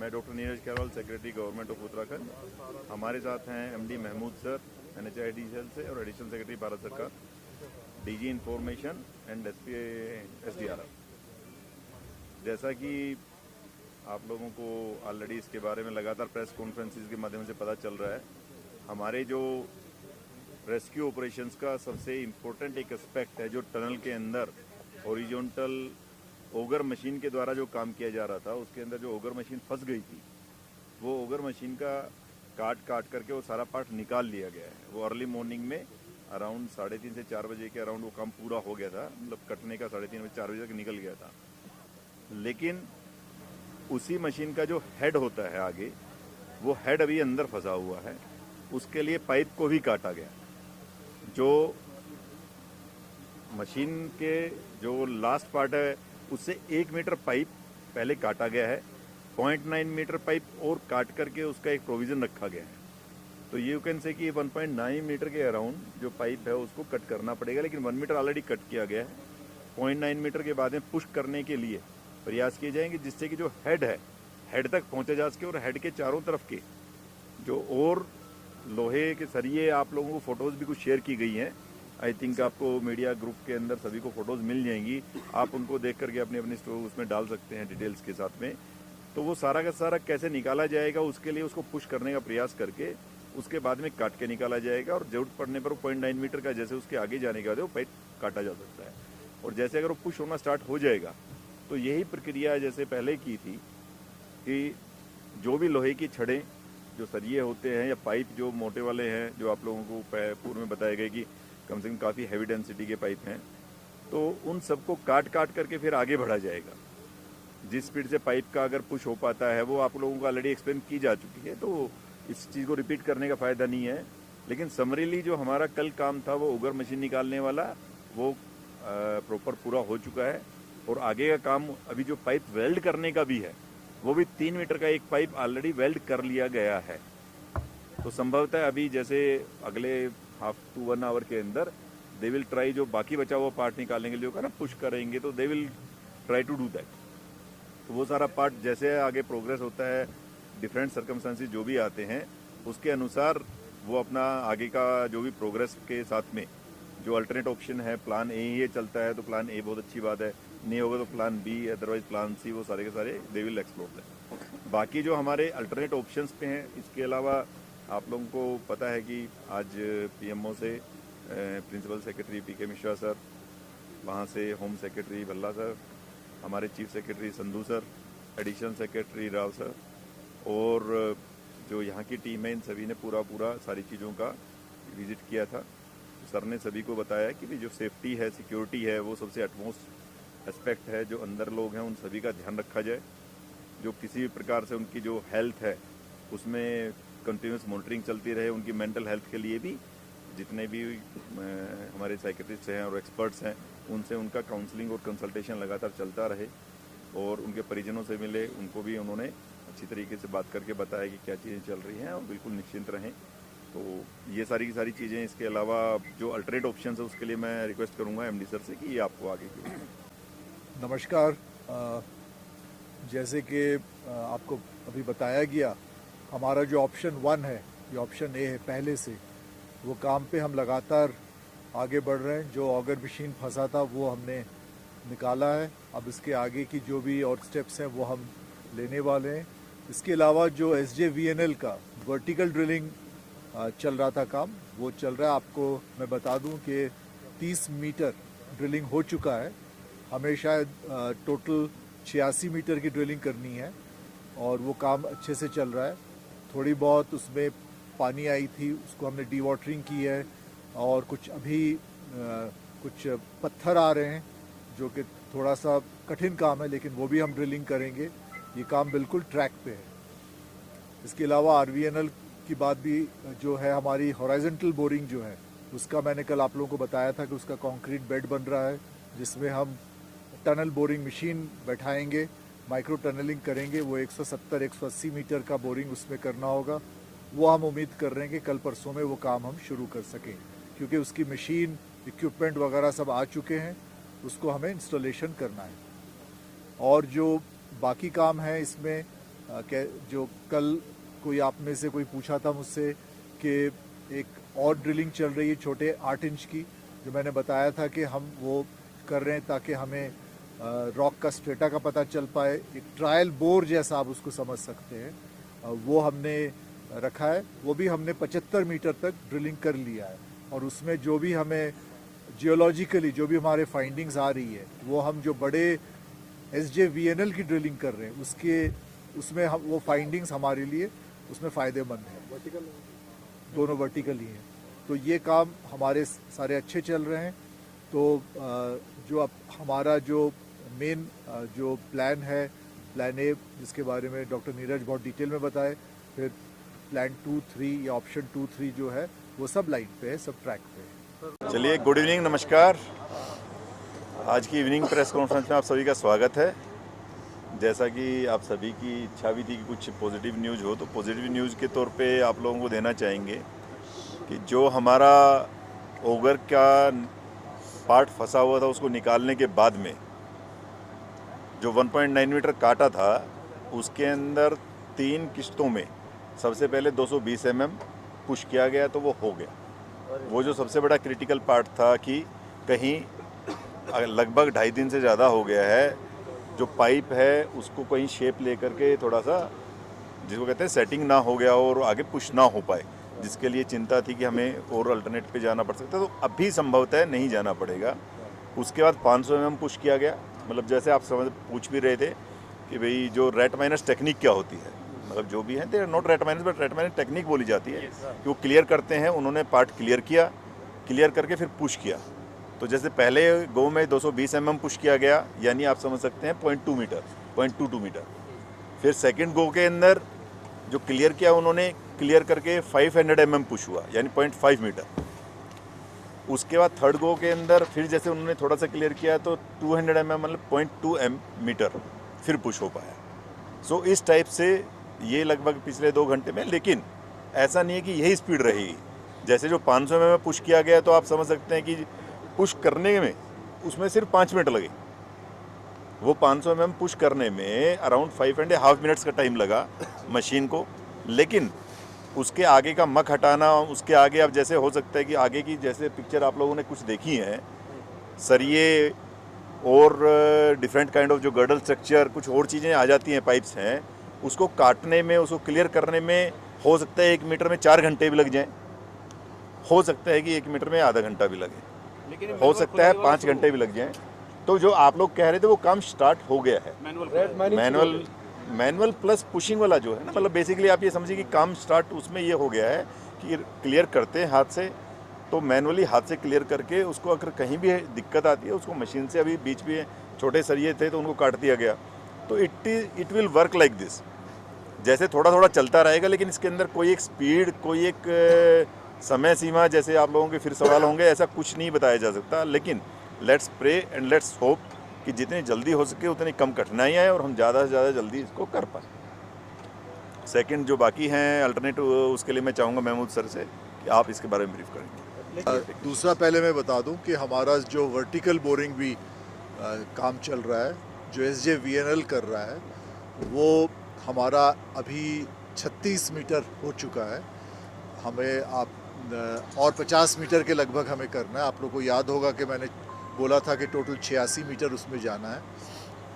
मैं doctor Neeraj Khairwal, secretary government of Uttarakhand. हमारे साथ हैं एमडी महमूद सर NHIDCL से और एडिशनल सेक्रेटरी भारत सरकार, DG इंफॉर्मेशन एंड SDRF। जैसा कि आप लोगों को ऑलरेडी इसके बारे में लगातार प्रेस कॉन्फ्रेंसेस के माध्यम से पता चल रहा है, हमारे जो रेस्क्यू ऑपरेशंस का सबसे इम्पोर्टेंट एक एस्पेक्ट है जो टनल के अंदर हॉरिजॉन्टल ओगर मशीन के द्वारा जो काम किया जा रहा था, उसके अंदर जो ओगर मशीन फंस गई थी, वो ओगर मशीन का काट करके वो सारा पार्ट निकाल लिया गया है। वो अर्ली मॉर्निंग में अराउंड 3:30 से 4 बजे के अराउंड वो काम पूरा हो गया था, मतलब कटने का 3:30 बजे 4 बजे तक निकल गया था। लेकिन उसी मशीन का जो हेड होता है आगे, वो हेड अभी अंदर फंसा हुआ है, उसके लिए पाइप को भी काटा गया। जो मशीन के जो लास्ट पार्ट है उससे 1 मीटर पाइप पहले काटा गया है, 0.9 मीटर पाइप और काट करके उसका एक प्रोविज़न रखा गया है। तो ये यू कैन से कि 1.9 मीटर के अराउंड जो पाइप है उसको कट करना पड़ेगा, लेकिन 1 मीटर ऑलरेडी कट किया गया है। 0.9 मीटर के बाद में पुश करने के लिए प्रयास किए जाएंगे, जिससे कि जो हेड है, हेड तक पहुंचा जा सके और हेड के चारों तरफ के जो और लोहे के सरिये, आप लोगों को फोटोज़ भी कुछ शेयर की गई हैं। आई थिंक आपको मीडिया ग्रुप के अंदर सभी को फोटोज़ मिल जाएंगी, आप उनको देख करके अपनी अपनी उसमें डाल सकते हैं डिटेल्स के साथ में। तो वो सारा का सारा कैसे निकाला जाएगा, उसके लिए उसको पुश करने का प्रयास करके उसके बाद में काट के निकाला जाएगा, और जरूरत पड़ने पर 0.9 मीटर का जैसे उसके आगे जाने के बाद वो पाइप काटा जा सकता है। और जैसे अगर वो पुश होना स्टार्ट हो जाएगा तो यही प्रक्रिया जैसे पहले की थी कि जो भी लोहे की छड़ें, जो सरिये होते हैं या पाइप जो मोटे वाले हैं, जो आप लोगों को पूर्व में बताया गया कि कम से कम काफ़ी हैवी डेंसिटी के पाइप हैं, तो उन सबको काट करके फिर आगे बढ़ा जाएगा। जिस स्पीड से पाइप का अगर पुश हो पाता है वो आप लोगों को ऑलरेडी एक्सप्लेन की जा चुकी है, तो इस चीज़ को रिपीट करने का फ़ायदा नहीं है। लेकिन समरीली जो हमारा कल काम था वो ओगर मशीन निकालने वाला, वो प्रॉपर पूरा हो चुका है। और आगे का काम अभी जो पाइप वेल्ड करने का भी है, वो भी 3 मीटर का एक पाइप ऑलरेडी वेल्ड कर लिया गया है। तो संभवतः अभी जैसे अगले हाफ टू 1 आवर के अंदर दे विल ट्राई, जो बाकी बचा हुआ पार्ट निकालने के लिए होगा ना, पुश करेंगे, तो they will try to do that. तो वो सारा पार्ट जैसे आगे प्रोग्रेस होता है, डिफरेंट सर्कमस्टेंसेस जो भी आते हैं उसके अनुसार वो अपना आगे का जो भी प्रोग्रेस के साथ में जो अल्टरनेट ऑप्शन है, प्लान ए ही चलता है तो प्लान ए बहुत अच्छी बात है, नहीं होगा तो plan B, otherwise plan C, वो सारे के सारे दे विल एक्सप्लोर दैट। बाकी जो हमारे अल्टरनेट ऑप्शंस पे हैं, इसके अलावा आप लोगों को पता है कि आज PMO से principal secretary PK Mishra sir, वहाँ से होम सेक्रेटरी भल्ला सर, हमारे chief secretary Sandhu sir, additional secretary Rao sir और जो यहाँ की टीम है, इन सभी ने पूरा सारी चीज़ों का विजिट किया था। सर ने सभी को बताया कि जो सेफ्टी है, सिक्योरिटी है, वो सबसे अटमोस्ट एस्पेक्ट है। जो अंदर लोग हैं उन सभी का ध्यान रखा जाए, जो किसी भी प्रकार से उनकी जो हेल्थ है उसमें कंटिन्यूस मॉनिटरिंग चलती रहे। उनकी मेंटल हेल्थ के लिए भी जितने भी हमारे साइकेट्रिस्ट हैं और एक्सपर्ट्स हैं, उनसे उनका काउंसलिंग और कंसल्टेशन लगातार चलता रहे। और उनके परिजनों से मिले, उनको भी उन्होंने अच्छी तरीके से बात करके बताया कि क्या चीज़ें चल रही हैं और बिल्कुल निश्चिंत रहें। तो ये सारी की सारी चीज़ें, इसके अलावा जो अल्टरनेट ऑप्शन है उसके लिए मैं रिक्वेस्ट करूँगा MD सर से कि ये आपको आगे की। नमस्कार। जैसे कि आपको अभी बताया गया, हमारा जो ऑप्शन 1 है, ये ऑप्शन ए है पहले से, वो काम पे हम लगातार आगे बढ़ रहे हैं। जो ऑगर मशीन फंसा था वो हमने निकाला है, अब इसके आगे की जो भी और स्टेप्स हैं वो हम लेने वाले हैं। इसके अलावा जो SJVNL का वर्टिकल ड्रिलिंग चल रहा था काम, वो चल रहा है। आपको मैं बता दूं कि 30 मीटर ड्रिलिंग हो चुका है। हमें शायद टोटल 86 मीटर की ड्रिलिंग करनी है और वो काम अच्छे से चल रहा है। थोड़ी बहुत उसमें पानी आई थी, उसको हमने डी वाटरिंग की है, और कुछ अभी कुछ पत्थर आ रहे हैं जो कि थोड़ा सा कठिन काम है, लेकिन वो भी हम ड्रिलिंग करेंगे। ये काम बिल्कुल ट्रैक पे है। इसके अलावा RVNL की बात भी जो है, हमारी हॉराइजॉन्टल बोरिंग जो है, उसका मैंने कल आप लोगों को बताया था कि उसका कंक्रीट बेड बन रहा है, जिसमें हम टनल बोरिंग मशीन बैठाएंगे, माइक्रो टनलिंग करेंगे। वो 170-180 मीटर का बोरिंग उसमें करना होगा। वो हम उम्मीद कर रहे हैं कि कल परसों में वो काम हम शुरू कर सकें, क्योंकि उसकी मशीन, इक्विपमेंट वगैरह सब आ चुके हैं, उसको हमें इंस्टॉलेशन करना है। और जो बाकी काम है इसमें जो कल कोई आप में से कोई पूछा था मुझसे कि एक और ड्रिलिंग चल रही है छोटे 8 इंच की, जो मैंने बताया था कि हम वो कर रहे हैं ताकि हमें रॉक का स्ट्रेटा का पता चल पाए। एक ट्रायल बोर जैसा आप उसको समझ सकते हैं, वो हमने रखा है। वो भी हमने 75 मीटर तक ड्रिलिंग कर लिया है, और उसमें जो भी हमें जियोलॉजिकली जो भी हमारे फाइंडिंग्स आ रही है, वो हम जो बड़े SJVNL की ड्रिलिंग कर रहे हैं उसमें हम वो फाइंडिंग्स हमारे लिए उसमें फ़ायदेमंद है। वर्टिकल दोनों वर्टिकल ही हैं, तो ये काम हमारे सारे अच्छे चल रहे हैं। तो जो अब हमारा जो मेन जो प्लान है, प्लान ए, जिसके बारे में डॉक्टर नीरज बहुत डिटेल में बताए, फिर प्लान 2, 3 या ऑप्शन 2, 3 जो है वो सब लाइन पे है, सब ट्रैक पे है। चलिए, गुड इवनिंग, नमस्कार। आज की इवनिंग प्रेस कॉन्फ्रेंस में आप सभी का स्वागत है। जैसा कि आप सभी की इच्छा भी थी कि कुछ पॉजिटिव न्यूज़ हो, तो पॉजिटिव न्यूज़ के तौर पे आप लोगों को देना चाहेंगे कि जो हमारा ओगर का पार्ट फंसा हुआ था उसको निकालने के बाद में जो 1.9 मीटर काटा था, उसके अंदर 3 किश्तों में सबसे पहले 220 mm पुश किया गया, तो वो हो गया। वो जो सबसे बड़ा क्रिटिकल पार्ट था कि कहीं लगभग 2.5 दिन से ज़्यादा हो गया है, जो पाइप है उसको कहीं शेप लेकर के थोड़ा सा, जिसको कहते हैं सेटिंग ना हो गया और आगे पुश ना हो पाए, जिसके लिए चिंता थी कि हमें और अल्टरनेट पे जाना पड़ सकता है। तो अभी संभवतः नहीं जाना पड़ेगा। उसके बाद 500 mm पुश किया गया। मतलब जैसे आप पूछ भी रहे थे कि भाई जो रेट माइनस टेक्निक क्या होती है, मतलब जो भी है they not rate minus but rate minus technique बोली जाती है कि वो क्लियर करते हैं। उन्होंने पार्ट क्लियर किया, क्लियर करके फिर पुश किया। तो जैसे पहले गो में 220 mm पुश किया गया, यानी आप समझ सकते हैं 0.2 मीटर, 0.22 मीटर। फिर सेकंड गो के अंदर जो क्लियर किया, उन्होंने क्लियर करके 500 mm पुश हुआ, यानी 0.5 मीटर। उसके बाद थर्ड गो के अंदर फिर जैसे उन्होंने थोड़ा सा क्लियर किया, तो 200 mm मतलब 0.2 मीटर फिर पुश हो पाया। सो इस टाइप से ये लगभग पिछले 2 घंटे में, लेकिन ऐसा नहीं है कि यही स्पीड रहेगी। जैसे जो 500 mm पुश किया गया, तो आप समझ सकते हैं कि पुश करने में उसमें सिर्फ 5 मिनट लगे। वो 500 mm पुश करने में अराउंड 5.5 मिनट्स का टाइम लगा मशीन को। लेकिन उसके आगे का मक हटाना, उसके आगे अब जैसे हो सकता है कि आगे की जैसे पिक्चर आप लोगों ने कुछ देखी है, सरिये और डिफरेंट काइंड ऑफ जो गर्डल स्ट्रक्चर, कुछ और चीज़ें आ जाती हैं, पाइप्स हैं, उसको काटने में, उसको क्लियर करने में हो सकता है 1 मीटर में 4 घंटे भी लग जाएं, हो सकता है कि 1 मीटर में आधा घंटा भी लगे, लेकिन हो सकता है 5 घंटे भी लग जाएं। तो जो आप लोग कह रहे थे वो काम स्टार्ट हो गया है। मैनुअल प्लस पुशिंग वाला जो है ना, मतलब बेसिकली आप ये समझिए कि काम स्टार्ट उसमें ये हो गया है कि क्लियर करते हैं हाथ से, तो मैनुअली हाथ से क्लियर करके उसको अगर कहीं भी दिक्कत आती है उसको मशीन से, अभी बीच में छोटे सरिये थे तो उनको काट दिया गया। तो it will work like this, जैसे थोड़ा थोड़ा चलता रहेगा, लेकिन इसके अंदर कोई एक स्पीड, कोई एक समय सीमा, जैसे आप लोगों के फिर सवाल होंगे, ऐसा कुछ नहीं बताया जा सकता। लेकिन let's pray and let's hope कि जितनी जल्दी हो सके उतनी कम कठिनाई आए और हम ज़्यादा से ज़्यादा जल्दी इसको कर पाएँ। सेकंड जो बाकी हैं अल्टरनेटिव, उसके लिए मैं चाहूँगा महमूद सर से कि आप इसके बारे में ब्रीफ करेंगे। दूसरा पहले मैं बता दूं कि हमारा जो वर्टिकल बोरिंग भी काम चल रहा है, जो SJVNL कर रहा है, वो हमारा अभी 36 मीटर हो चुका है। हमें और 50 मीटर के लगभग हमें करना है। आप लोग को याद होगा कि मैंने बोला था कि टोटल 86 मीटर उसमें जाना है,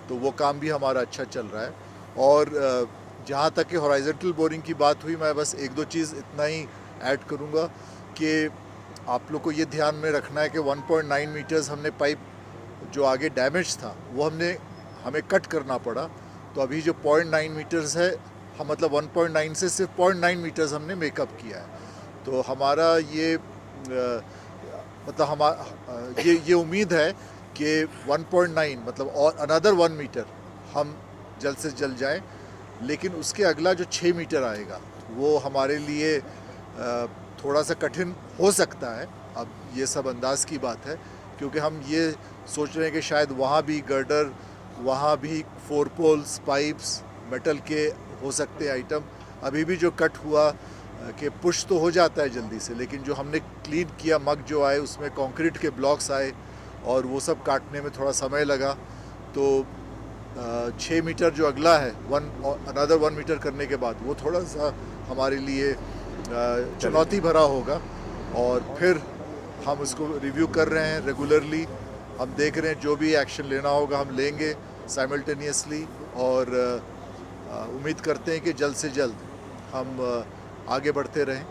तो वो काम भी हमारा अच्छा चल रहा है। और जहाँ तक कि हॉराइजॉन्टल बोरिंग की बात हुई, मैं बस 1-2 चीज़ इतना ही ऐड करूँगा कि आप लोग को ये ध्यान में रखना है कि 1.9 मीटर्स हमने पाइप जो आगे डैमेज था वो हमें कट करना पड़ा। तो अभी जो 0.9 मीटर्स है, हम मतलब 1.9 से सिर्फ 0.9 मीटर्स हमने मेकअप किया है। तो हमारा ये मतलब ये उम्मीद है कि 1.9 मतलब और अनदर 1 मीटर हम जल्द से जल्द जाएं। लेकिन उसके अगला जो 6 मीटर आएगा वो हमारे लिए थोड़ा सा कठिन हो सकता है। अब ये सब अंदाज की बात है, क्योंकि हम ये सोच रहे हैं कि शायद वहाँ भी गर्डर, वहाँ भी 4 पोल्स, पाइप्स, मेटल के हो सकते हैं आइटम। अभी भी जो कट हुआ कि पुश तो हो जाता है जल्दी से, लेकिन जो हमने क्लीन किया मग जो आए उसमें कंक्रीट के ब्लॉक्स आए और वो सब काटने में थोड़ा समय लगा। तो 6 मीटर जो अगला है अनदर 1 मीटर करने के बाद वो थोड़ा सा हमारे लिए चुनौती भरा होगा और फिर हम उसको रिव्यू कर रहे हैं रेगुलरली। हम देख रहे हैं जो भी एक्शन लेना होगा हम लेंगे साइमल्टेनियसली और उम्मीद करते हैं कि जल्द से जल्द हम आगे बढ़ते रहें।